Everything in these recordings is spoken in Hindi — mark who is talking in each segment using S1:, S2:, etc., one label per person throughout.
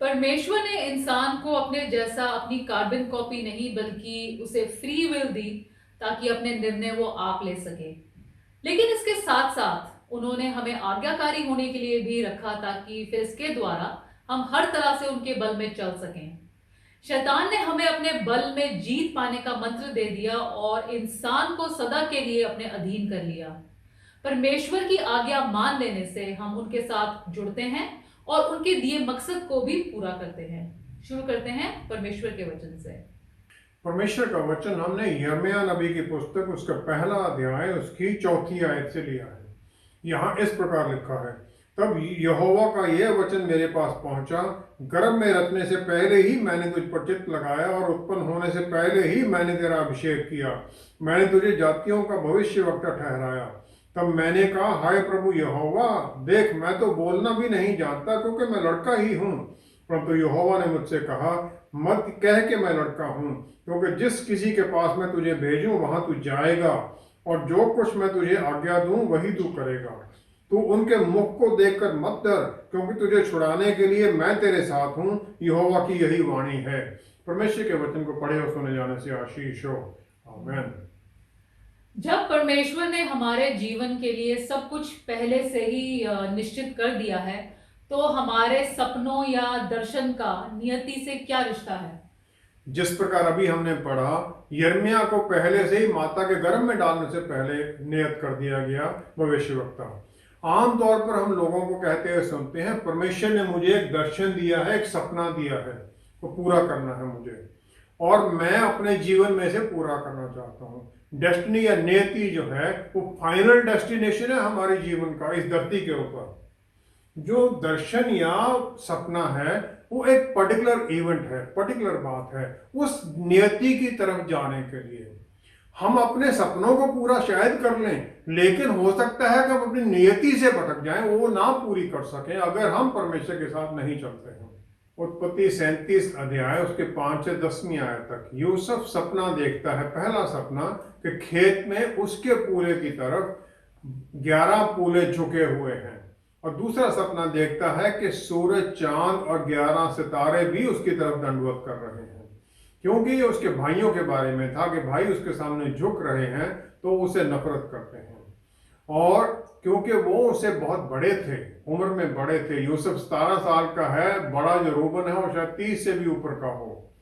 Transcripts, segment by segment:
S1: परमेश्वर ने इंसान को अपने जैसा अपनी कार्बन कॉपी नहीं बल्कि उसे फ्री विल दी ताकि अपने निर्णय वो आप ले सके। लेकिन इसके साथ साथ उन्होंने हमें आज्ञाकारी होने के लिए भी रखा ताकि फिर इसके द्वारा हम हर तरह से उनके बल में चल सकें। शैतान ने हमें अपने बल में जीत पाने का मंत्र दे दिया और इंसान को सदा के लिए अपने अधीन कर लिया। परमेश्वर की आज्ञा मान लेने से हम उनके साथ जुड़ते हैं और उनके दिए मकसद को भी पूरा करते हैं। शुरू करते हैं परमेश्वर के वचन से।
S2: परमेश्वर का वचन हमने यिर्मयाह नबी की पुस्तक उसका पहला अध्याय उसकी 4 आयत से लिया है। यहाँ इस प्रकार लिखा है, तब यहोवा का यह वचन मेरे पास पहुंचा, गर्भ में रखने से पहले ही मैंने तुझ पर चित्त लगाया और उत्पन्न होने से पहले ही मैंने तेरा अभिषेक किया। मैंने तुझे जातियों का भविष्यवक्ता ठहराया। तब मैंने कहा, हाय प्रभु यहोवा, देख मैं तो बोलना भी नहीं जानता क्योंकि मैं लड़का ही हूँ। परंतु यहोवा ने मुझसे कहा, मत कह के मैं लड़का हूँ, क्योंकि जिस किसी के पास मैं तुझे भेजूं वहां तू जाएगा और जो कुछ मैं तुझे आज्ञा दूं वही तू करेगा। तू उनके मुख को देखकर मत डर, क्योंकि तुझे छुड़ाने के लिए मैं तेरे साथ हूँ। यहोवा की यही वाणी है। परमेश्वर के वचन को पढ़े और सुने जाने से आशीष हो। आमीन।
S1: जब परमेश्वर ने हमारे जीवन के लिए सब कुछ पहले से ही निश्चित कर दिया है, तो हमारे सपनों या दर्शन का नियति से क्या रिश्ता है?
S2: जिस प्रकार अभी हमने पढ़ा, यिर्मयाह को पहले से ही माता के गर्भ में डालने से पहले नियत कर दिया गया भविष्यवक्ता। आमतौर पर हम लोगों को कहते हुए सुनते हैं, परमेश्वर ने मुझे एक दर्शन दिया है, एक सपना दिया है, वो पूरा करना है मुझे और मैं अपने जीवन में से पूरा करना चाहता हूँ। डेस्टिनी या नियति जो है वो फाइनल डेस्टिनेशन है हमारे जीवन का इस धरती के ऊपर। जो दर्शन या सपना है वो एक पर्टिकुलर इवेंट है, पर्टिकुलर बात है उस नियति की तरफ जाने के लिए। हम अपने सपनों को पूरा शायद कर लें, लेकिन हो सकता है कि हम अपनी नियति से भटक जाएं, वो ना पूरी कर सकें अगर हम परमेश्वर के साथ नहीं चलते हैं। उत्पत्ति 37 अध्याय उसके 5 से 10वीं आयत तक यूसुफ सपना देखता है। पहला सपना कि खेत में उसके पूले की तरफ 11 पूले झुके हुए हैं, और दूसरा सपना देखता है कि सूरज, चांद और 11 सितारे भी उसकी तरफ दंडवत कर रहे हैं, क्योंकि ये उसके भाइयों के बारे में था कि भाई उसके सामने झुक रहे हैं तो उसे नफरत करते हैं। और क्योंकि वो उससे बहुत बड़े थे, उम्र में बड़े थे। यूसुफ 17 साल का है, बड़ा जो रूबन है वो शायद 30 से भी ऊपर का हो।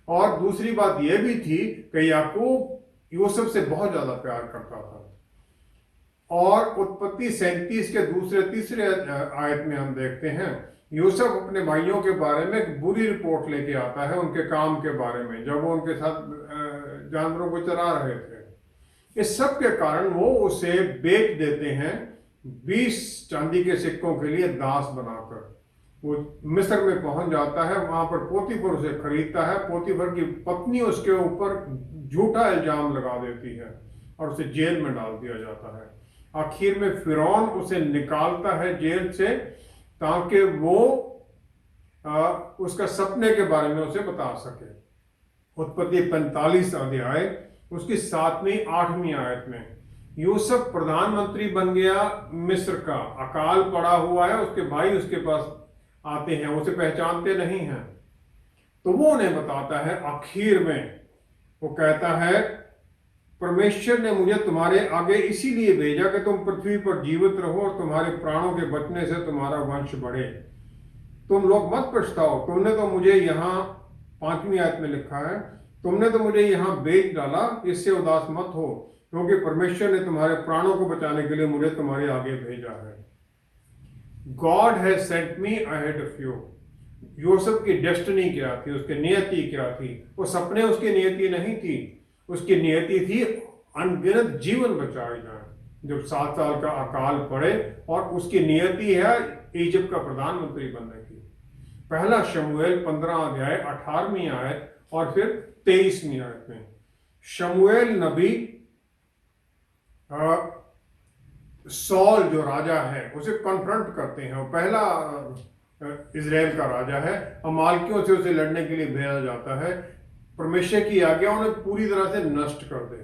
S2: और दूसरी बात यह भी थी कि याकूब यूसुफ से बहुत ज्यादा प्यार करता था। और उत्पत्ति 37 के दूसरे तीसरे आयत में हम देखते हैं यूसुफ अपने भाइयों के बारे में एक बुरी रिपोर्ट लेके आता है, उनके काम के बारे में, जब वो उनके साथ जानवरों को चरा रहे थे। इस सब के कारण वो उसे बेच देते हैं 20 चांदी के सिक्कों के लिए दास बनाकर। वो मिस्र में पहुंच जाता है, वहां पर पोतीफर उसे खरीदता है। पोतीफर की पत्नी उसके ऊपर झूठा इल्जाम लगा देती है और उसे जेल में डाल दिया जाता है। आखिर में फिरौन उसे निकालता है जेल से ताकि वो उसका सपने के बारे में उसे बता सके। उत्पत्ति 45 अध्याय उसकी 7वीं 8वीं आयत में यूसुफ प्रधानमंत्री बन गया मिस्र का। अकाल पड़ा हुआ है, उसके भाई उसके पास आते हैं, उसे पहचानते नहीं हैं, तो वो उन्हें बताता है। आखिर में वो कहता है, परमेश्वर ने मुझे तुम्हारे आगे इसीलिए भेजा कि तुम पृथ्वी पर जीवित रहो और तुम्हारे प्राणों के बचने से तुम्हारा वंश बढ़े। तुम लोग मत पछताओ, तुमने तो मुझे यहाँ 5वीं आयत में लिखा है, तुमने तो मुझे यहाँ बेच डाला, इससे उदास मत हो, क्योंकि परमेश्वर ने तुम्हारे प्राणों को बचाने के लिए मुझे तुम्हारे आगे भेजा है। God has sent me ahead of you. Yusuf की डेस्टिनी क्या थी, उसकी नियति क्या थी? वो सपने उसकी नियति नहीं थी, उसकी नियति थी अनगिनत जीवन बचाए जाए जब 7 साल का अकाल पड़े, और उसकी नियति है इजिप्ट का प्रधानमंत्री बनने की। पहला शमूएल 15 अध्याय 18वीं आयत और फिर 23वीं आयत में शमूएल नबी सॉल जो राजा है उसे कन्फ्रंट करते हैं। वो पहला इजराइल का राजा है, अमालेकियों से उसे लड़ने के लिए भेजा जाता है। परमेश्वर की आज्ञा उन्हें पूरी तरह से नष्ट कर दे।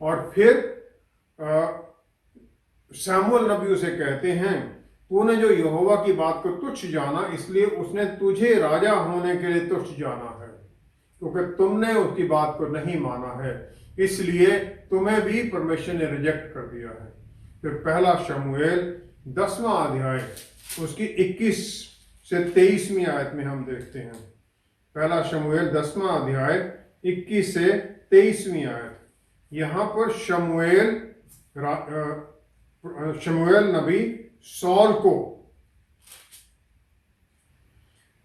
S2: और फिर शमूएल नबी उसे कहते हैं तूने जो यहोवा की बात को तुच्छ जाना, इसलिए उसने तुझे राजा होने के लिए तुच्छ जाना है, क्योंकि तुमने उसकी बात को नहीं माना है, इसलिए तुम्हें भी परमेश्वर ने रिजेक्ट कर दिया है। फिर पहला शमूएल 10वां अध्याय उसकी 21 से 23वीं आयत में हम देखते हैं। पहला शमूएल 10वां अध्याय 21 से 23वीं आयत। यहाँ पर शमूएल नबी सौल को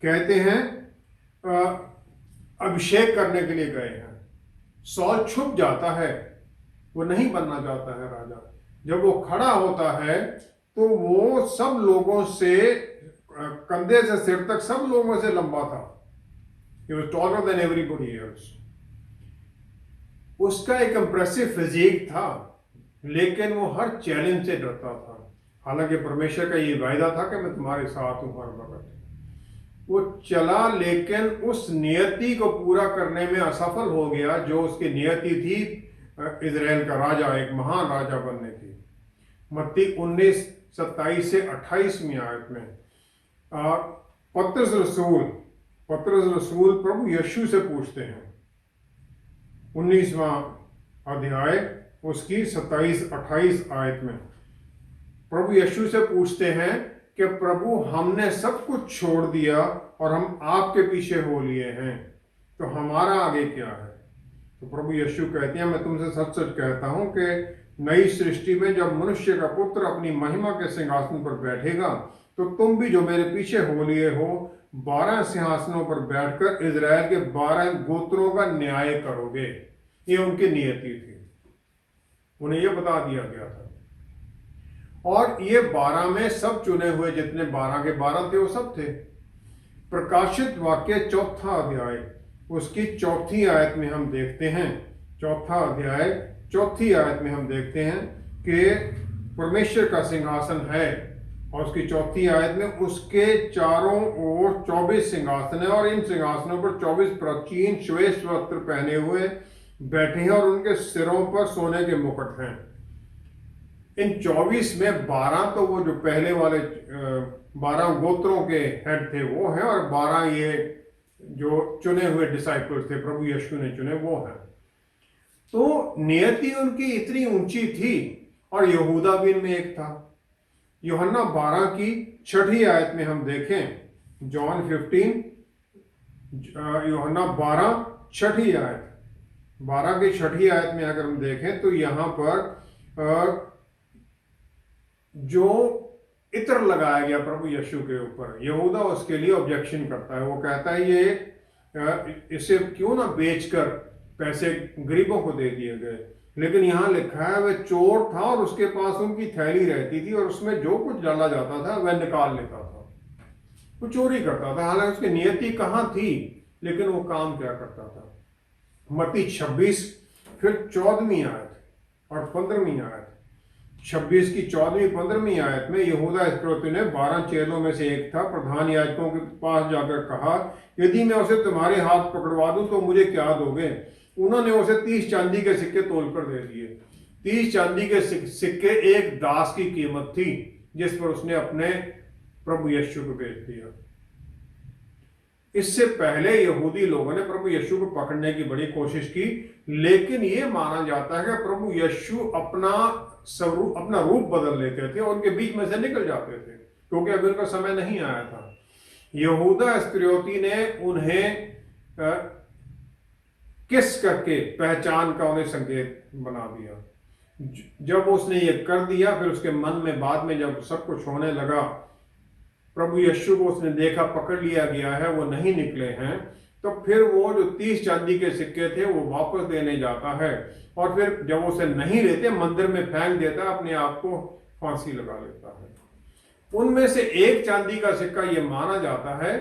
S2: कहते हैं अभिषेक करने के लिए गए हैं। सौल छुप जाता है, वो नहीं बनना चाहता है राजा। जब वो खड़ा होता है तो वो सब लोगों से, कंधे से सिर तक सब लोगों से लंबा था। He was taller than everybody else. उसका एक इंप्रेसिव फिजिक था, लेकिन वो हर चैलेंज से डरता था। हालांकि परमेश्वर का ये वायदा था कि मैं तुम्हारे साथ हूं हर वक्त। वो चला, लेकिन उस नियति को पूरा करने में असफल हो गया जो उसकी नियति थी, इजराइल का राजा, एक महान राजा बनने की। मत्ती 19:27 से 28वीं आयत में पतरस रसूल प्रभु यीशु से पूछते हैं। 19वां अध्याय उसकी 27-28 आयत में प्रभु यीशु से पूछते हैं कि प्रभु, हमने सब कुछ छोड़ दिया और हम आपके पीछे हो लिए हैं, तो हमारा आगे क्या है? तो प्रभु यीशु कहते हैं, मैं तुमसे सच सच कहता हूं कि नई सृष्टि में जब मनुष्य का पुत्र अपनी महिमा के सिंहासन पर बैठेगा, तो तुम भी जो मेरे पीछे हो लिए हो 12 सिंहासनों पर बैठकर इजराइल के 12 गोत्रों का न्याय करोगे। ये उनकी नियति थी, उन्हें यह बता दिया गया था। और ये 12 में सब चुने हुए जितने 12 के 12 थे वो सब थे। प्रकाशित वाक्य 4था अध्याय उसकी 4थी आयत में हम देखते हैं। 4था अध्याय 4थी आयत में हम देखते हैं कि परमेश्वर का सिंहासन है, और उसकी 4थी आयत में उसके चारों ओर 24 सिंहासन है, और इन सिंहासनों पर 24 प्राचीन श्वेत वस्त्र पहने हुए बैठे हैं, और उनके सिरों पर सोने के मुकुट हैं। इन 24 में 12 तो वो जो पहले वाले 12 गोत्रों के हेड थे वो हैं, और 12 ये जो चुने हुए डिसाइपल्स थे, प्रभु यीशु ने चुने, वो हैं। तो नियति उनकी इतनी ऊंची थी, और यहूदा भी इनमें एक था। यूहन्ना 12 की 6ठी आयत में हम देखें, जॉन 15, यूहन्ना 12 6ठी आयत, 12 की 6ठी आयत में अगर हम देखें तो यहां पर जो इत्र लगाया गया प्रभु यीशु के ऊपर, यहूदा उसके लिए ऑब्जेक्शन करता है। वो कहता है ये इसे क्यों ना बेचकर पैसे गरीबों को दे दिए गए। लेकिन यहां लिखा है वह चोर था, और उसके पास उनकी थैली रहती थी, और उसमें जो कुछ डाला जाता था वह निकाल लेता था। वो चोरी करता था। हालांकि उसकी नियति कहां थी, लेकिन वो काम क्या करता था। मत्ती 26 फिर 14वीं आयत और 15वीं आयत। 26 की 14वीं 15वीं आयत में यहूदा इस्करियोती ने 12 चेलों में से एक था, प्रधान याजकों के पास जाकर कहा, यदि मैं उसे तुम्हारे हाथ पकड़वा दूं तो मुझे क्या दोगे? उन्होंने उसे 30 चांदी के सिक्के तोलकर दे दिए। 30 चांदी के सिक्के एक दास की कीमत थी, जिस पर उसने अपने प्रभु यीशु को बेच दिया। इससे पहले यहूदी लोगों ने प्रभु यीशु को पकड़ने की बड़ी कोशिश की, लेकिन यह माना जाता है कि प्रभु यीशु अपना रूप बदल लेते थे और उनके बीच में से निकल जाते थे, क्योंकि अभी उनका समय नहीं आया था। यहूदा इस्करियोती ने उन्हें किस करके पहचान का उन्हें संकेत बना दिया। जब उसने ये कर दिया, फिर उसके मन में बाद में जब सब कुछ होने लगा, प्रभु यीशु को उसने देखा पकड़ लिया गया है, वो नहीं निकले हैं, तो फिर वो जो 30 चांदी के सिक्के थे वो वापस देने जाता है, और फिर जब उसे नहीं लेते मंदिर में फेंक देता है, अपने आप को फांसी लगा लेता है। उनमें से एक चांदी का सिक्का ये माना जाता है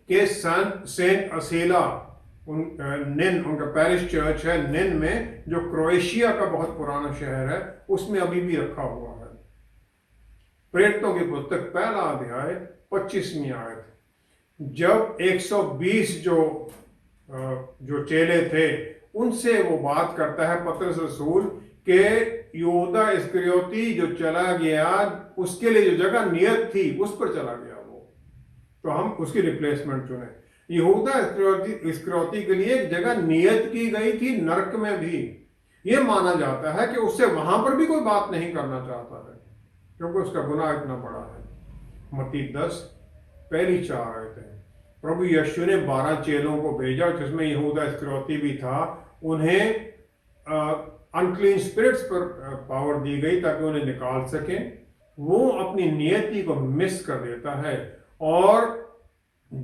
S2: कि सेंट असेला निन, उनका पैरिश चर्च है निन में, जो क्रोएशिया का बहुत पुराना शहर है, उसमें अभी भी रखा हुआ है। प्रेरितों की पुस्तक पहला अध्याय 25वीं आयत। जब 120 जो चेले थे उनसे वो बात करता है पतरस रसूल कि यहूदा इस्करियोती जो चला गया, उसके लिए जो जगह नियत थी उस पर चला गया वो, तो हम उसकी रिप्लेसमेंट चुने। यहूदा इस्करियोती के लिए एक जगह नियत की गई थी नरक में भी। यह माना जाता है कि उससे वहां पर भी कोई बात नहीं करना चाहता है, क्योंकि उसका गुनाह इतना बड़ा है। मत्ती 10 पहली 4 आयतें। प्रभु यीशु ने 12 चेलों को भेजा, जिसमें यहूदा इस्करियोती भी था। उन्हें अनक्लीन स्पिरिट्स पर पावर दी गई ताकि उन्हें निकाल सके। वो अपनी नियति को मिस कर देता है, और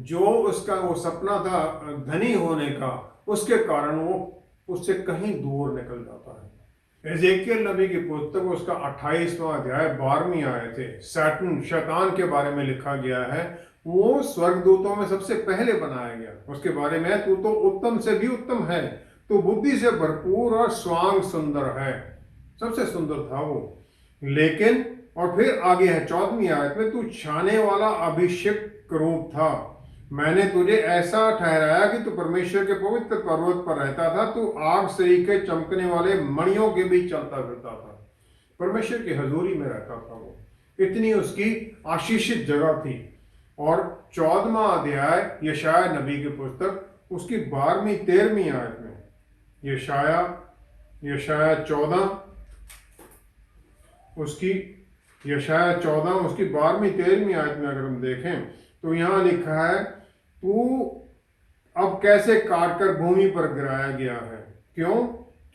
S2: जो उसका वो सपना था धनी होने का, उसके कारण वो उससे कहीं दूर निकल जाता है। एजेकियल नबी की पुस्तक उसका 28वां अध्याय 12वीं आयत है, सैटन शैतान के बारे में लिखा गया है। वो स्वर्गदूतों में सबसे पहले बनाया गया। उसके बारे में, तू तो उत्तम से भी उत्तम है, तो बुद्धि से भरपूर और स्वांग सुंदर है। सबसे सुंदर था वो। लेकिन और फिर आगे है 14वीं आयत में, तू छाने वाला अभिषेक रूप था। मैंने तुझे ऐसा ठहराया कि तू परमेश्वर के पवित्र पर्वत पर रहता था। तू आग सरीखे चमकने वाले मणियों के बीच चलता फिरता था। परमेश्वर की हजूरी में रहता था वो। इतनी उसकी आशीषित जगह थी। और 14वां अध्याय यशाया नबी की पुस्तक, उसकी 12वीं 13वीं आयत में, यशाया 14 उसकी 12वीं 13वीं आयत में अगर हम देखें तो यहां लिखा है, तू अब कैसे काट कर भूमि पर गिराया गया है। क्यों?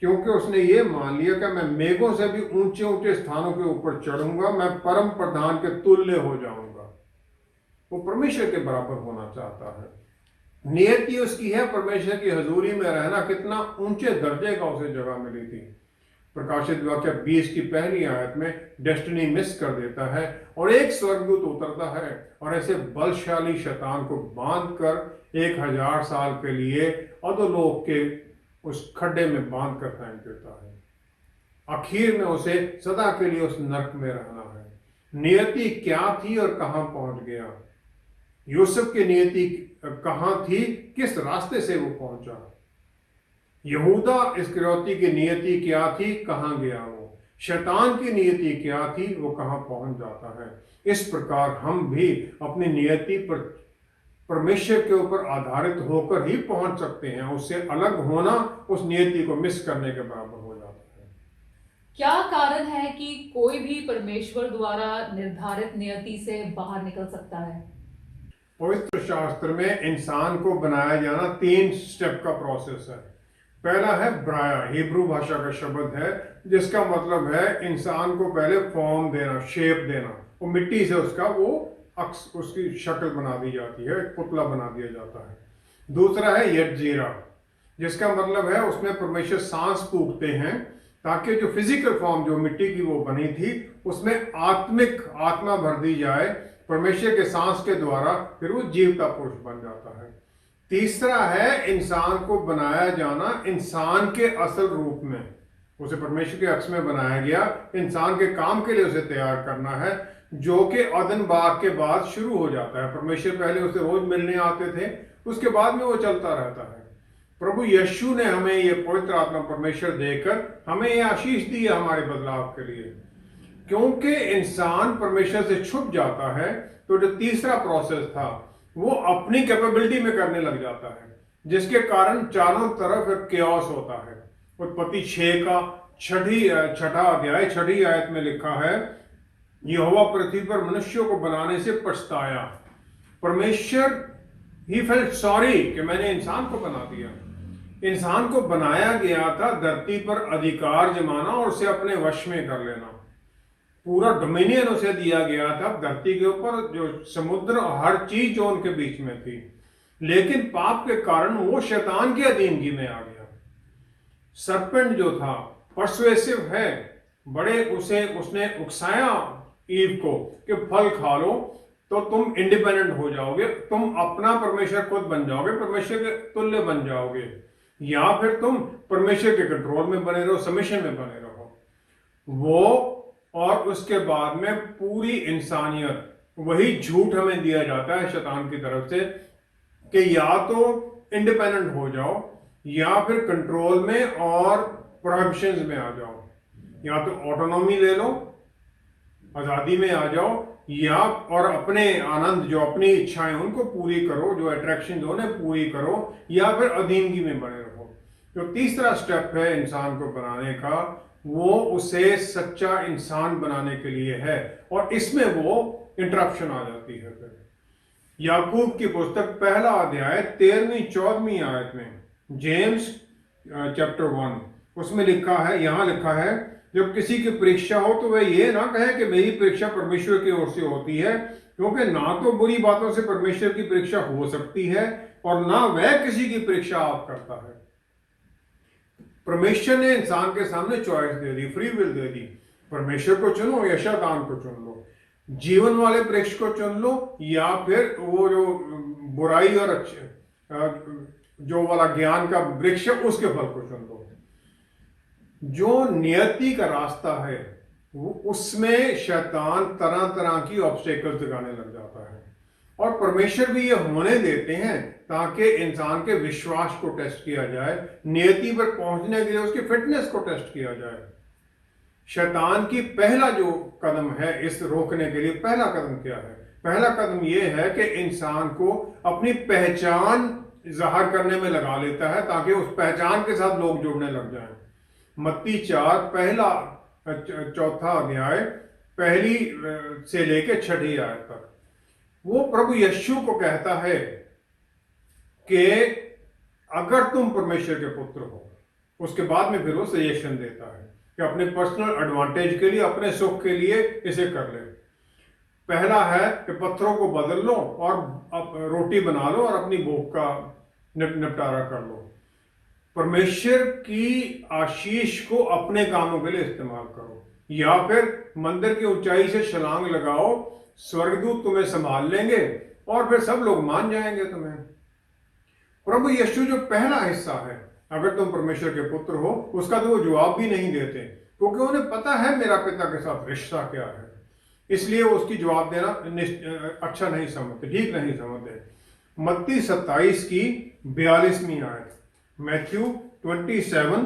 S2: क्योंकि उसने ये मान लिया कि मैं मेघों से भी ऊंचे ऊंचे स्थानों के ऊपर चढ़ूंगा, मैं परम प्रधान के तुल्य हो जाऊंगा। वो परमेश्वर के बराबर होना चाहता है। नियति उसकी है परमेश्वर की हजूरी में रहना। कितना ऊंचे दर्जे का उसे जगह मिली थी। प्रकाशित वाक्य 20 की पहली आयत में डेस्टिनी मिस कर देता है, और एक स्वर्गदूत उतरता है और ऐसे बलशाली शैतान को बांध कर 1000 साल के लिए अधोलोक के उस खड्डे में बांध कर फेंक देता है। आखिर में उसे सदा के लिए उस नरक में रहना है। नियति क्या थी और कहां पहुंच गया? यूसुफ की नियति कहां थी? किस रास्ते से वो पहुंचा? यहूदा इस्करियोती की नियति क्या थी? कहां गया वो? शैतान की नियति क्या थी? वो कहां पहुंच जाता है? इस प्रकार हम भी अपनी नियति पर परमेश्वर के ऊपर आधारित होकर ही पहुंच सकते हैं। उससे अलग होना उस नियति को मिस करने के बराबर हो जाता है।
S1: क्या कारण है कि कोई भी परमेश्वर द्वारा निर्धारित नियति से बाहर निकल सकता है?
S2: पवित्र शास्त्र में इंसान को बनाया जाना 3 स्टेप का प्रोसेस है। पहला है ब्राया, हिब्रू भाषा का शब्द है, जिसका मतलब है इंसान को पहले फॉर्म देना, शेप देना। वो मिट्टी से उसकी शक्ल बना दी जाती है, एक पुतला बना दिया जाता है। दूसरा है यज्जीरा, जिसका मतलब है उसमें परमेश्वर सांस फूंकते हैं ताकि जो फिजिकल फॉर्म जो मिट्टी की वो बनी थी उसमें आत्मा भर दी जाए परमेश्वर के सांस के द्वारा, फिर वो जीवता पुरुष बन जाता है। तीसरा है इंसान को बनाया जाना इंसान के असल रूप में। उसे परमेश्वर के अक्स में बनाया गया, इंसान के काम के लिए उसे तैयार करना है, जो कि अदन बाग के बाद शुरू हो जाता है। परमेश्वर पहले उसे रोज मिलने आते थे, उसके बाद में वो चलता रहता है। प्रभु यीशु ने हमें ये पवित्र आत्मा परमेश्वर देकर हमें ये आशीष दी है हमारे बदलाव के लिए। क्योंकि इंसान परमेश्वर से छुप जाता है, तो जो तीसरा प्रोसेस था वो अपनी कैपेबिलिटी में करने लग जाता है, जिसके कारण चारों तरफ केओस होता है। उत्पत्ति 6 का छठा अध्याय 6ठी आयत में लिखा है, यहोवा पृथ्वी पर मनुष्यों को बनाने से पछताया। परमेश्वर ही फेल्ट सॉरी कि मैंने इंसान को बना दिया। इंसान को बनाया गया था धरती पर अधिकार जमाना और उसे अपने वश में कर लेना। पूरा डोमिनियन उसे दिया गया था धरती के ऊपर, जो समुद्र और हर चीज जो उनके बीच में थी। लेकिन पाप के कारण वो शैतान की अधीनगी में आ गया। सरपेंट जो था परसुएसिव है, बड़े उसने उकसाया ईव को कि फल खा लो तो तुम इंडिपेंडेंट हो जाओगे, तुम अपना परमेश्वर खुद बन जाओगे, परमेश्वर के तुल्य बन जाओगे, या फिर तुम परमेश्वर के कंट्रोल में बने रहो, सबमिशन में बने रहो। वो और उसके बाद में पूरी इंसानियत, वही झूठ हमें दिया जाता है शैतान की तरफ से कि या तो इंडिपेंडेंट हो जाओ या फिर कंट्रोल में और प्रोहिबिशंस में आ जाओ। या तो ऑटोनॉमी ले लो, आजादी में आ जाओ, या और अपने आनंद जो अपनी इच्छाएं उनको पूरी करो, जो अट्रैक्शन जो उन्हें पूरी करो, या फिर अधीनगी में बने रहो। जो तीसरा स्टेप है इंसान को बनाने का, वो उसे सच्चा इंसान बनाने के लिए है, और इसमें वो इंटरप्शन आ जाती है। फिर याकूब की पुस्तक पहला अध्याय 13वीं 14वीं आयत में, जेम्स चैप्टर 1, उसमें लिखा है, यहां लिखा है, जब किसी की परीक्षा हो तो वह ये ना कहे कि मेरी परीक्षा परमेश्वर की ओर से होती है, क्योंकि ना तो बुरी बातों से परमेश्वर की परीक्षा हो सकती है और ना वह किसी की परीक्षा आप करता है। परमेश्वर ने इंसान के सामने चॉइस दे दी, फ्री विल दे दी, परमेश्वर को चुनो या शैतान को चुन लो, जीवन वाले वृक्ष को चुन लो या फिर वो जो बुराई और जो वाला ज्ञान का वृक्ष है उसके फल को चुन लो। जो नियति का रास्ता है वो उसमें शैतान तरह तरह की ऑब्स्टेकल्स लगाने लग जाता है, और परमेश्वर भी ये होने देते हैं ताकि इंसान के विश्वास को टेस्ट किया जाए, नियति पर पहुंचने के लिए उसकी फिटनेस को टेस्ट किया जाए। शैतान की पहला जो कदम है इस रोकने के लिए, पहला कदम क्या है? पहला कदम यह है कि इंसान को अपनी पहचान जाहिर करने में लगा लेता है ताकि उस पहचान के साथ लोग जुड़ने लग जाएं। मत्ती 4 पहला चौथा अध्याय पहली से लेकर 6वीं आयत तक वो प्रभु यीशु को कहता है कि अगर तुम परमेश्वर के पुत्र हो, उसके बाद में फिर वो सजेशन देता है कि अपने पर्सनल एडवांटेज के लिए, अपने सुख के लिए इसे कर ले। पहला है कि पत्थरों को बदल लो और रोटी बना लो और अपनी भूख का निपटारा कर लो। परमेश्वर की आशीष को अपने कामों के लिए इस्तेमाल करो, या फिर मंदिर की ऊंचाई से छलांग लगाओ, स्वर्गदूत तुम्हें संभाल लेंगे और फिर सब लोग मान जाएंगे तुम्हें। प्रभु यीशु जो पहला हिस्सा है, अगर तुम परमेश्वर के पुत्र हो, उसका तो वो जवाब भी नहीं देते, क्योंकि उन्हें पता है मेरा पिता के साथ रिश्ता क्या है, इसलिए वो उसकी जवाब देना अच्छा नहीं समझते, ठीक नहीं समझते। मत्ती 27 की 42वीं आयत, मैथ्यू 27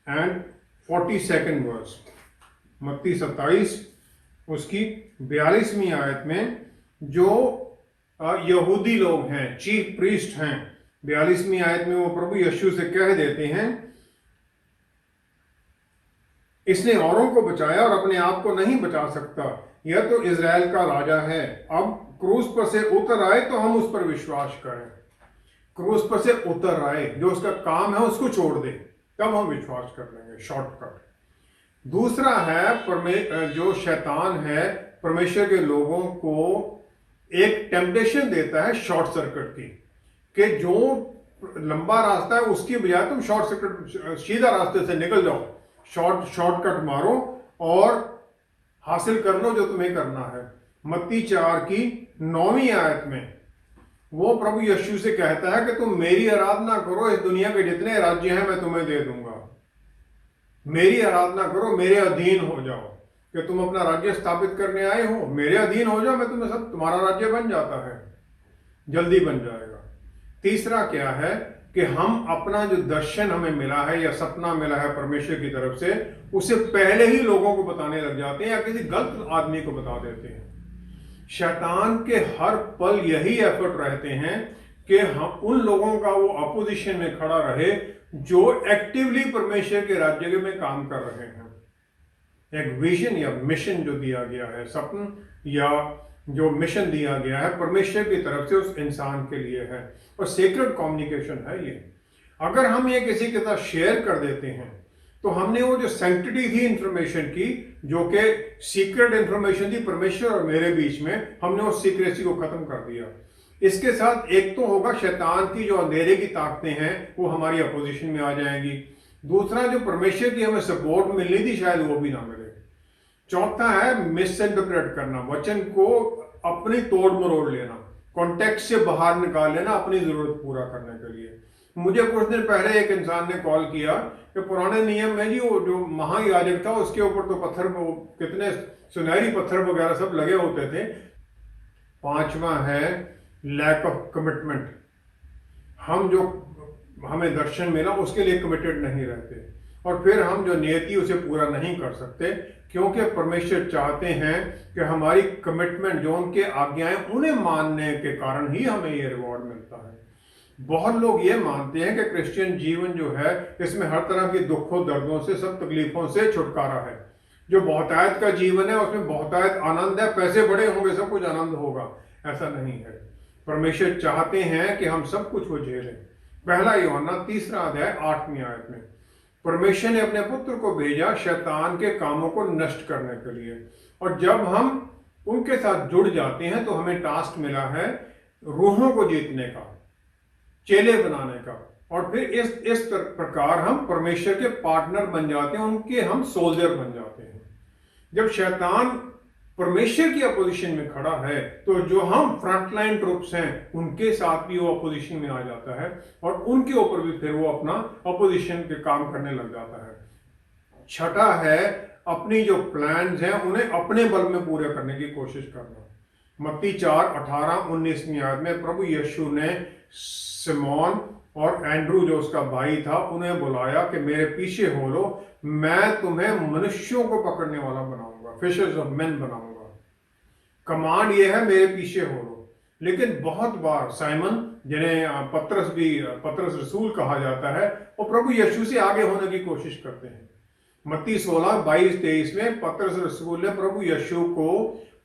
S2: एंड 42nd वर्स, मत्ती 27 उसकी 42वीं आयत में जो यहूदी लोग हैं, चीफ प्रीस्ट हैं, 42वीं आयत में वो प्रभु यीशु से कह देते हैं, इसने औरों को बचाया और अपने आप को नहीं बचा सकता, यह तो इजराइल का राजा है, अब क्रूस पर से उतर आए तो हम उस पर विश्वास करें। क्रूस पर से उतर आए, जो उसका काम है उसको छोड़ दे, तब हम विश्वास कर लेंगे, शॉर्टकट। दूसरा है जो शैतान है परमेश्वर के लोगों को एक टेम्पटेशन देता है शॉर्ट सर्किट की, कि जो लंबा रास्ता है उसकी बजाय तुम शॉर्ट सर्किट सीधा रास्ते से निकल जाओ, शॉर्टकट मारो और हासिल कर लो जो तुम्हें करना है। मत्ती 4 की 9वीं आयत में वो प्रभु यीशु से कहता है कि तुम मेरी आराधना करो, इस दुनिया के जितने राज्य हैं मैं तुम्हें दे दूंगा, मेरी आराधना करो, मेरे अधीन हो जाओ, कि तुम अपना राज्य स्थापित करने आए हो, मेरे अधीन हो जाओ, मैं तुम्हें सब, तुम्हारा राज्य बन जाता है, जल्दी बन जाएगा। तीसरा क्या है कि हम अपना जो दर्शन हमें मिला है या सपना मिला है परमेश्वर की तरफ से, उसे पहले ही लोगों को बताने लग जाते हैं या किसी गलत आदमी को बता देते हैं। शैतान के हर पल यही एफर्ट रहते हैं कि हम उन लोगों का वो अपोजिशन में खड़ा रहे जो एक्टिवली परमेश्वर के राज्य में काम कर रहे हैं। एक विजन या मिशन जो दिया गया है, सपन या जो मिशन दिया गया है परमेश्वर की तरफ से उस इंसान के लिए है, और सीक्रेट कम्युनिकेशन है ये। अगर हम ये किसी के साथ शेयर कर देते हैं तो हमने वो जो सैंक्टिटी थी इंफॉर्मेशन की, जो कि सीक्रेट इंफॉर्मेशन थी परमेश्वर और मेरे बीच में, हमने उस सीक्रेसी को खत्म कर दिया। इसके साथ एक तो होगा शैतान की जो अंधेरे की ताकतें हैं वो हमारी अपोजिशन में आ जाएंगी, दूसरा जो परमेश्वर की हमें सपोर्ट मिलनी थी शायद वो भी ना मिले, चौथा है मिस इंटरप्रेट करना, वचन को अपनी तोड़ मरोड़ लेना, कॉन्टेक्स्ट से बाहर निकाल लेना अपनी जरूरत पूरा करने के लिए। मुझे कुछ दिन पहले एक इंसान ने कॉल किया कि पुराने नियम में जी वो जो महायाजक था उसके ऊपर तो पत्थर, कितने सुनहरी पत्थर वगैरह सब लगे होते थे। पांचवा है लैक ऑफ कमिटमेंट, हम जो हमें दर्शन मिला उसके लिए कमिटेड नहीं रहते, और फिर हम जो नियति उसे पूरा नहीं कर सकते, क्योंकि परमेश्वर चाहते हैं कि हमारी कमिटमेंट, जो उनके आज्ञाएं, उन्हें मानने के कारण ही हमें ये रिवॉर्ड मिलता है। बहुत लोग ये मानते हैं कि क्रिश्चियन जीवन जो है इसमें हर तरह की दुखों दर्दों से, सब तकलीफों से छुटकारा है। जो बहुतायत का जीवन है उसमें बहुतायत आनंद है, पैसे बड़े होंगे सब कुछ आनंद होगा, ऐसा नहीं है। परमेश्वर चाहते हैं कि हम सब कुछ वो झेलें। पहला यूहन्ना 3 अध्याय 8वीं आयत में परमेश्वर ने अपने पुत्र को भेजा शैतान के कामों को नष्ट करने के लिए, और जब हम उनके साथ जुड़ जाते हैं तो हमें टास्क मिला है रूहों को जीतने का, चेले बनाने का, और फिर इस प्रकार हम परमेश्वर के पार्टनर बन जाते हैं, उनके हम सोल्जर बन जाते हैं। जब शैतान परमेश्वर की अपोजिशन में खड़ा है तो जो हम फ्रंटलाइन ट्रूप्स हैं उनके साथ भी वो अपोजिशन में आ जाता है, और उनके ऊपर भी फिर वो अपना अपोजिशन के काम करने लग जाता है। छठा है अपनी जो प्लान्स हैं उन्हें अपने बल में पूरे करने की कोशिश करना। मत्ती 4:18-19वीं आयत में प्रभु यीशु ने सिमोन और एंड्रू जो उसका भाई था उन्हें बुलाया कि मेरे पीछे हो लो, मैं तुम्हें मनुष्यों को पकड़ने वाला बनाऊंगा, फिशर्स ऑफ मेन बनाऊंगा। कमांड यह है मेरे पीछे हो लो। लेकिन बहुत बार साइमन, जिन्हें पतरस रसूल कहा जाता है, वो प्रभु यीशु से आगे होने की कोशिश करते हैं। मत्ती 16:22-23 में पतरस रसूल ने प्रभु यीशु को,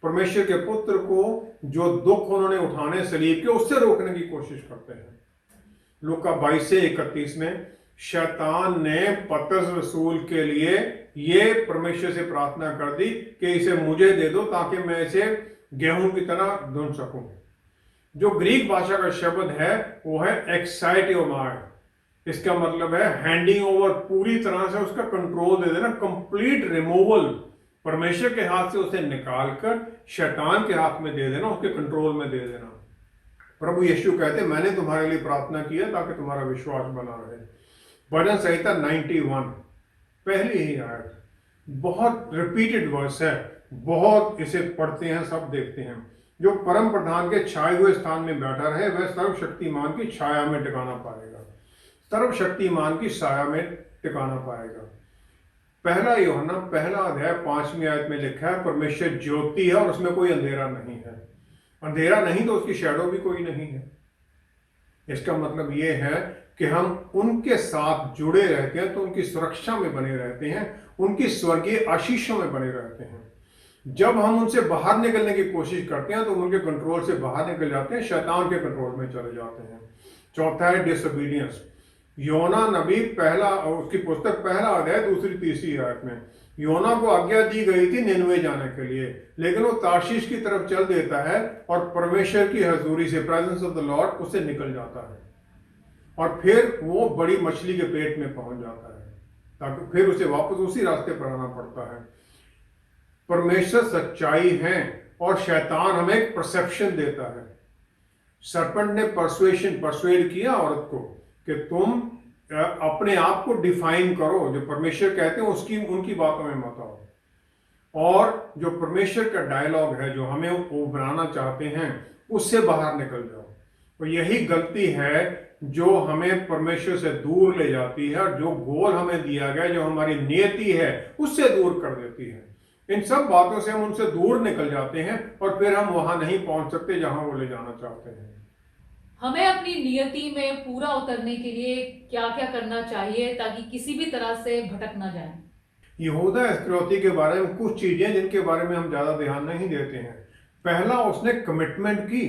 S2: परमेश्वर के पुत्र को, जो दुख उन्होंने उठाने सलीब के, उससे रोकने की कोशिश करते हैं। लूका 22:31 में शैतान ने पतरस रसूल के लिए ये परमेश्वर से प्रार्थना कर दी कि इसे मुझे दे दो ताकि मैं इसे गेहूं की तरह धुन सकूं। जो ग्रीक भाषा का शब्द है वो है एक्साइटियोमाय। इसका मतलब है हैंडिंग ओवर, पूरी तरह से उसका कंट्रोल दे देना, कंप्लीट रिमूवल, परमेश्वर के हाथ से उसे निकालकर शैतान के हाथ में दे देना, उसके कंट्रोल में दे देना। प्रभु यीशु कहते मैंने तुम्हारे लिए प्रार्थना किया ताकि तुम्हारा विश्वास बना रहे। भजन संहिता 91 पहली ही आयत, बहुत रिपीटेड वर्स है, बहुत इसे पढ़ते हैं, सब देखते हैं। जो परम प्रधान के छाए हुए स्थान में बैठा रहे वह सर्वशक्तिमान की छाया में टिकाना पाएगा, सर्वशक्तिमान की छाया में टिकाना पाएगा। पहला यूहन्ना 1:5वीं आयत में लिखा है परमेश्वर ज्योति है और उसमें कोई अंधेरा नहीं है। अंधेरा नहीं तो उसकी शैडो भी कोई नहीं है। इसका मतलब यह है कि हम उनके साथ जुड़े रहते हैं तो उनकी सुरक्षा में बने रहते हैं, उनकी स्वर्गीय आशीषों में बने रहते हैं। जब हम उनसे बाहर निकलने की कोशिश करते हैं तो उनके कंट्रोल से बाहर निकल जाते हैं, शैतान के कंट्रोल में चले जाते हैं। चौथा है डिसोबीडियंस। योना नबी उसकी पुस्तक 1 अध्याय 2-3 आयत में योना को आज्ञा दी गई थी निनवे जाने के लिए, लेकिन वो तार्शीश की तरफ चल देता है और परमेश्वर की हजूरी से, प्रेजेंस ऑफ द लॉर्ड, उससे निकल जाता है और फिर वो बड़ी मछली के पेट में पहुंच जाता है, ताकि फिर उसे वापस उसी रास्ते पर आना पड़ता है। परमेश्वर सच्चाई है और शैतान हमें एक परसेप्शन देता है। सरपंट ने परसुएड किया औरत को कि तुम अपने आप को डिफाइन करो, जो परमेश्वर कहते हैं उसकी उनकी बातों में मत आओ, और जो परमेश्वर का डायलॉग है जो हमें वो बनाना चाहते हैं उससे बाहर निकल जाओ। तो यही गलती है जो हमें परमेश्वर से दूर ले जाती है और जो गोल हमें दिया गया, जो हमारी नियति है, उससे दूर कर देती है। इन सब बातों से हम उनसे दूर निकल जाते हैं और फिर हम वहां नहीं पहुंच सकते जहां वो ले जाना चाहते हैं।
S1: हमें अपनी नियति में पूरा उतरने के लिए क्या क्या करना चाहिए ताकि किसी भी तरह से भटक ना जाए?
S2: यहूदा इस्करियोती के बारे में कुछ चीजें जिनके बारे में हम ज्यादा ध्यान नहीं देते हैं। पहला, उसने कमिटमेंट की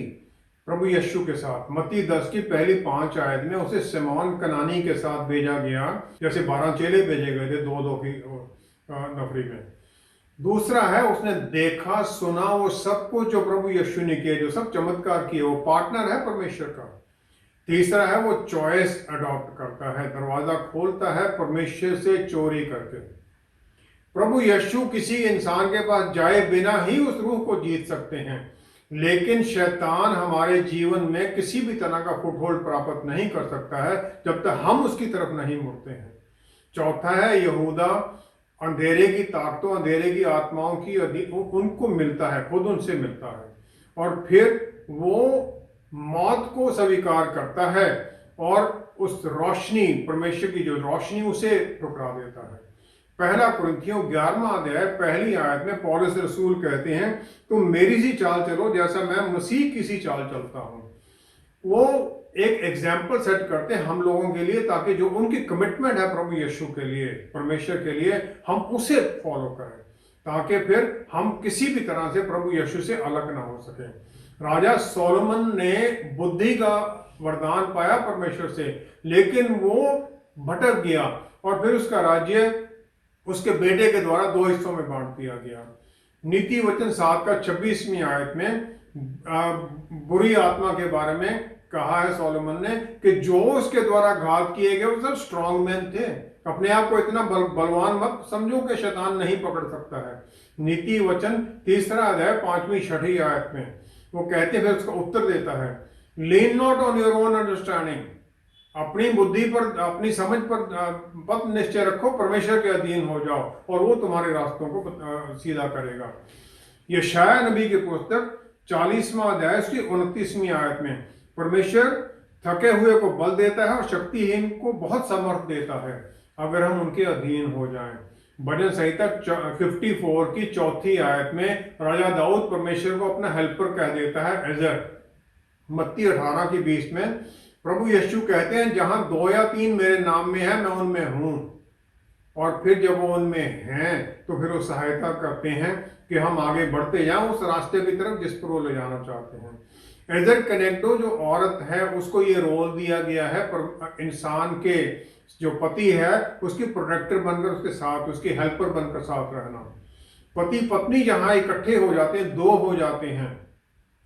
S2: प्रभु यीशु के साथ। मत्ती 10 की पहली 5 आयत में उसे सिमोन कनानी के साथ भेजा गया, जैसे 12 चेले भेजे गए थे 2-2 की नफरी में। दूसरा है उसने देखा सुना वो सब कुछ जो प्रभु यीशु ने किए, जो सब चमत्कार किए, वो पार्टनर है परमेश्वर का। तीसरा है वो चॉइस अडॉप्ट करता है, दरवाजा खोलता है परमेश्वर से चोरी करके। प्रभु यीशु किसी इंसान के पास जाए बिना ही उस रूह को जीत सकते हैं, लेकिन शैतान हमारे जीवन में किसी भी तरह का फुटहोल्ड प्राप्त नहीं कर सकता है जब तक हम उसकी तरफ नहीं मुड़ते हैं। चौथा है यहूदा अंधेरे की ताकतों, अंधेरे की आत्माओं की उनको मिलता है, खुद उनसे मिलता है और फिर वो मौत को स्वीकार करता है और उस रोशनी, परमेश्वर की जो रोशनी, उसे ठुकरा देता है। पहला कुरिन्थियों 11वां अध्याय पहली आयत में पौलुस रसूल कहते हैं, तुम मेरी सी चाल चलो जैसा मैं मसीह की सी चाल चलता हूं। वो एक एग्जाम्पल सेट करते हैं हम लोगों के लिए, ताकि जो उनकी कमिटमेंट है प्रभु यीशु के लिए, परमेश्वर के लिए, हम उसे फॉलो करें, ताकि फिर हम किसी भी तरह से प्रभु यीशु से अलग ना हो सके। राजा सोलोमन ने बुद्धि का वरदान पाया परमेश्वर से, लेकिन वो भटक गया और फिर उसका राज्य उसके बेटे के द्वारा 2 हिस्सों में बांट दिया गया। नीति वचन 7 का 26वीं आयत में बुरी आत्मा के बारे में कहा है सोलोमन ने कि जो उसके द्वारा घात किए गए वो सब स्ट्रॉन्ग मैन थे। अपने आप को इतना बलवान मत समझो कि शैतान नहीं पकड़ सकता है। नीति वचन 3 अध्याय 5वीं 6वीं आयत में वो कहते हैं, फिर उसका उत्तर देता है, lean not on your own understanding, अपनी बुद्धि पर, अपनी समझ पर पद निश्चय रखो, परमेश्वर के अधीन हो जाओ और वो तुम्हारे रास्तों को सीधा करेगा। यशायाह नबी की पुस्तक 40वां अध्याय उसकी 29वीं आयत में परमेश्वर थके हुए को बल देता है और शक्तिहीन को बहुत समर्थ देता है अगर हम उनके अधीन हो जाएं। भजन संहिता 54 की 4थी आयत में राजा दाऊद परमेश्वर को अपना हेल्पर कह देता है एजर। मत्ती 18 की 20 में प्रभु यीशु कहते हैं, जहां 2 या 3 मेरे नाम में है मैं उनमें हूं। और फिर जब वो उनमें हैं तो फिर वो सहायता करते हैं कि हम आगे बढ़ते जाएं उस रास्ते की तरफ जिस पर वो ले जाना चाहते हैं। एजर कनेक्टो जो औरत है उसको ये रोल दिया गया है पर इंसान के जो पति है उसकी प्रोटेक्टर बनकर उसके साथ, उसकी हेल्पर बनकर साथ रहना। पति पत्नी जहां इकट्ठे हो जाते हैं, 2 हो जाते हैं,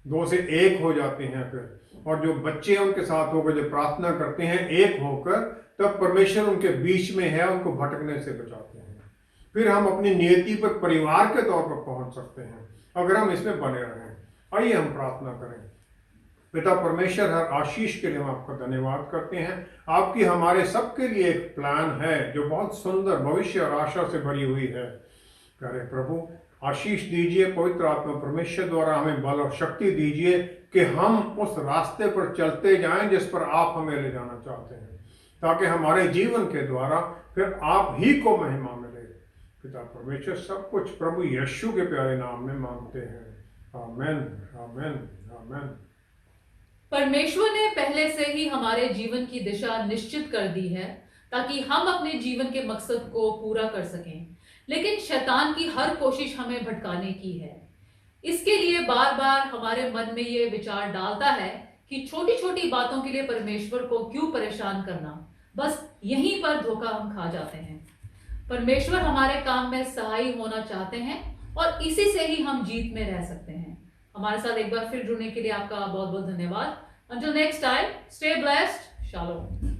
S2: 2 से 1 हो जाते हैं फिर, और जो बच्चे उनके साथ होकर जो प्रार्थना करते हैं 1 होकर, तब परमेश्वर उनके बीच में है, उनको भटकने से बचाते हैं। फिर हम अपनी नियति पर परिवार के तौर पर पहुंच सकते हैं अगर हम इसमें बने रहें। आइए हम प्रार्थना करें। पिता परमेश्वर, हर आशीष के लिए हम आपका धन्यवाद करते हैं। आपकी हमारे सबके लिए एक प्लान है जो बहुत सुंदर भविष्य और आशा से भरी हुई है। करे प्रभु आशीष दीजिए, पवित्र आत्मा परमेश्वर द्वारा हमें बल और शक्ति दीजिए कि हम उस रास्ते पर चलते जाएं जिस पर आप हमें ले जाना चाहते हैं, ताकि हमारे जीवन के द्वारा फिर आप ही को महिमा मिले। पिता परमेश्वर सब कुछ प्रभु यीशु के प्यारे नाम में मांगते हैं। आमेन, आमेन, आमेन।
S1: परमेश्वर ने पहले से ही हमारे जीवन की दिशा निश्चित कर दी है ताकि हम अपने जीवन के मकसद को पूरा कर सकें, लेकिन शैतान की हर कोशिश हमें भटकाने की है। इसके लिए बार बार हमारे मन में ये विचार डालता है कि छोटी छोटी बातों के लिए परमेश्वर को क्यों परेशान करना, बस यहीं पर धोखा हम खा जाते हैं। परमेश्वर हमारे काम में सहाय होना चाहते हैं और इसी से ही हम जीत में रह सकते हैं। हमारे साथ एक बार फिर जुड़ने के लिए आपका बहुत बहुत धन्यवाद। Until next time, stay blessed. Shalom.